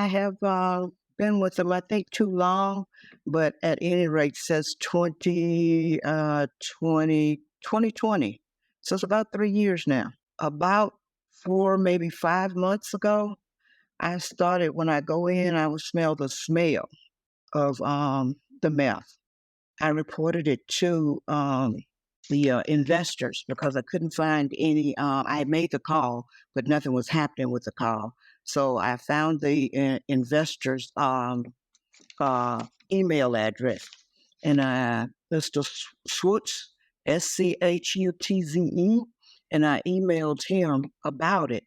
have been with them, I think, too long, but at any rate, says 2020. So it's about 3 years now. About 4, maybe 5 months ago, I started, when I go in, I would smell the smell of the meth. I reported it to the investors because I couldn't find any. I had made the call, but nothing was happening with the call. So I found the investors' email address, and Mr. Schutz, Schutze, and I emailed him about it.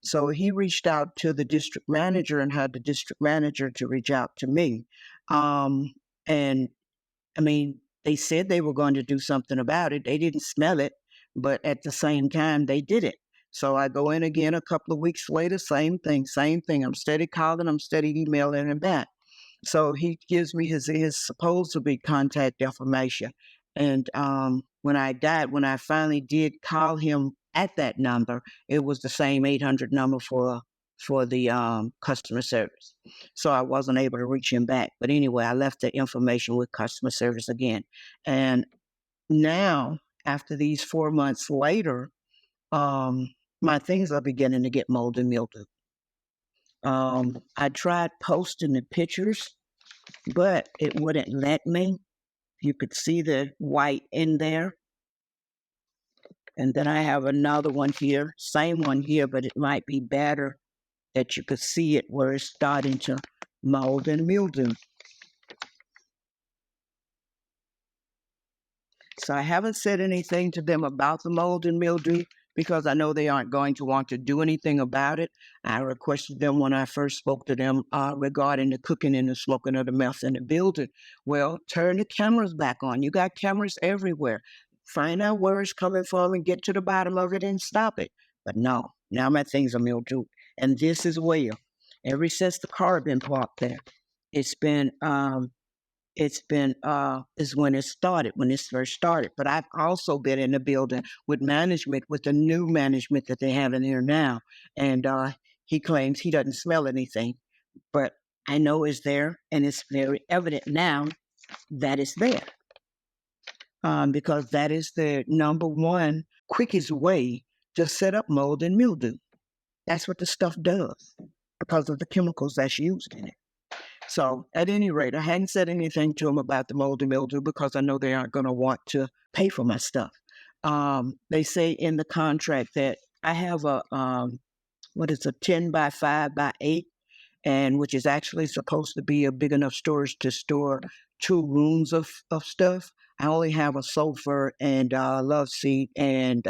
So he reached out to the district manager and had the district manager to reach out to me. And I mean, they said they were going to do something about it. They didn't smell it, but at the same time, they did it. So I go in again a couple of weeks later, same thing. I'm steady calling, I'm steady emailing him back. So he gives me his supposed to be contact information. And when I finally did call him at that number, it was the same 800 number for the customer service. So I wasn't able to reach him back. But anyway, I left the information with customer service again. And now, after these 4 months later, my things are beginning to get mold and mildew. I tried posting the pictures, but it wouldn't let me. You could see the white in there. And then I have another one here, same one here, but it might be better that you could see it where it's starting to mold and mildew. So I haven't said anything to them about the mold and mildew because I know they aren't going to want to do anything about it. I requested them when I first spoke to them regarding the cooking and the smoking of the meth in the building. Well, turn the cameras back on. You got cameras everywhere. Find out where it's coming from and get to the bottom of it and stop it. But no, now my things are mildewed. And this as well. Ever since the car been parked there, is when it first started. But I've also been in the building with management, with the new management that they have in there now. And he claims he doesn't smell anything, but I know it's there, and it's very evident now that it's there. Because that is the number one quickest way to set up mold and mildew. That's what the stuff does because of the chemicals that's used in it. So at any rate, I hadn't said anything to them about the mold and mildew because I know they aren't going to want to pay for my stuff. They say in the contract that I have a 10 by 5 by 8, and which is actually supposed to be a big enough storage to store 2 rooms of stuff. I only have a sofa and a love seat and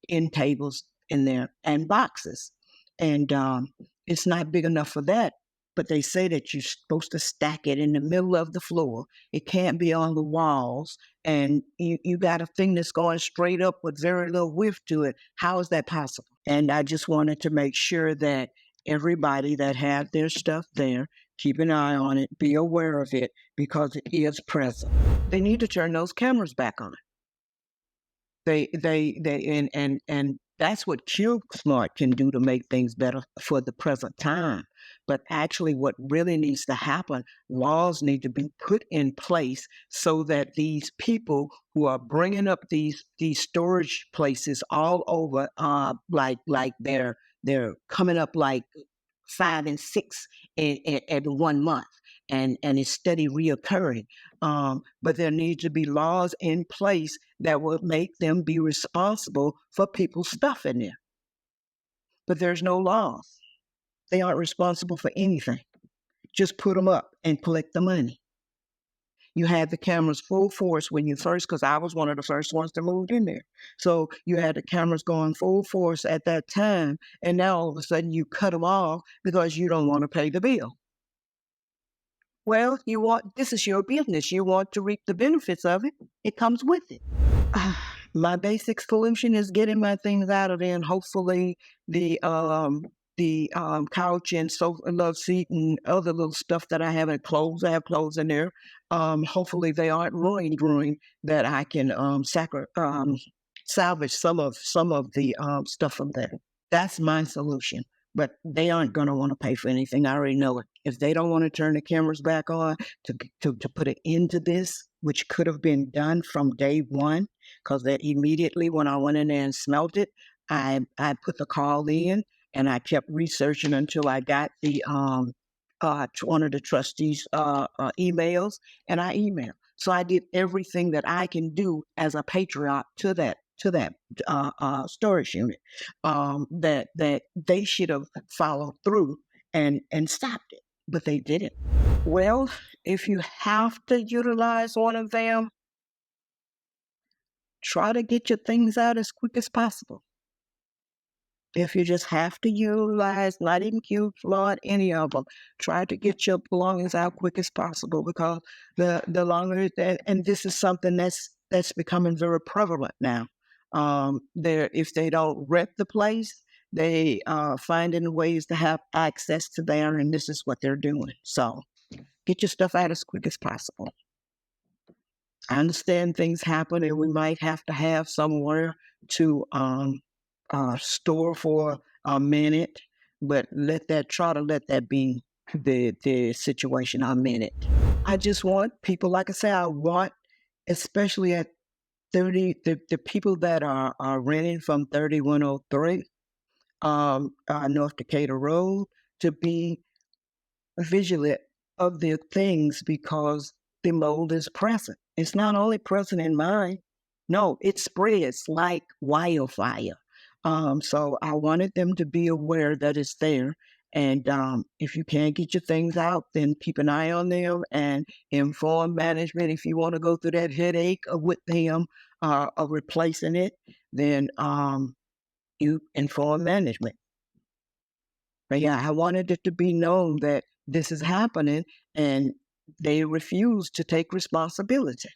end tables in there and boxes. And it's not big enough for that. But they say that you're supposed to stack it in the middle of the floor. It can't be on the walls. And you got a thing that's going straight up with very little width to it. How is that possible? And I just wanted to make sure that everybody that had their stuff there, keep an eye on it, be aware of it, because it is present. They need to turn those cameras back on. And that's what CubeSmart can do to make things better for the present time. But actually what really needs to happen, laws need to be put in place so that these people who are bringing up these storage places all over, like they're coming up like 5 and 6 in 1 month. And it's steady reoccurring. But there needs to be laws in place that will make them be responsible for people's stuff in there. But there's no laws. They aren't responsible for anything. Just put them up and collect the money. You had the cameras full force when you first, because I was one of the first ones to move in there. So you had the cameras going full force at that time, and now all of a sudden you cut them off because you don't want to pay the bill. Well, this is your business. You want to reap the benefits of it. It comes with it. My basic solution is getting my things out of there, and hopefully the couch and sofa and love seat and other little stuff that I have in clothes. I have clothes in there. Hopefully they aren't ruined, that I can salvage some of the stuff from there. That's my solution. but they aren't going to want to pay for anything. I already know it. If they don't want to turn the cameras back on to put an end to this, which could have been done from day one, because that immediately when I went in there and smelt it, I put the call in and I kept researching until I got the one of the trustees' emails, and I emailed. So I did everything that I can do as a patriot to that storage unit, that they should have followed through and stopped it, but they didn't. Well, if you have to utilize one of them, try to get your things out as quick as possible. If you just have to utilize, not even CubeSmart, any of them, try to get your belongings out quick as possible, because the longer that, and this is something that's becoming very prevalent now. If they don't rent the place, they finding ways to have access to there, and this is what they're doing. So get your stuff out as quick as possible. I understand things happen, and we might have to have somewhere to store for a minute, but try to let that be the situation, a minute. I just want people, like I say, I want, especially at 30, the people that are renting from 3103 North Decatur Road, to be vigilant of their things, because the mold is present. It's not only present in mine, no, it spreads like wildfire. So I wanted them to be aware that it's there. And if you can't get your things out, then keep an eye on them and inform management. If you want to go through that headache with them of replacing it, then you inform management. But yeah, I wanted it to be known that this is happening, and they refuse to take responsibility.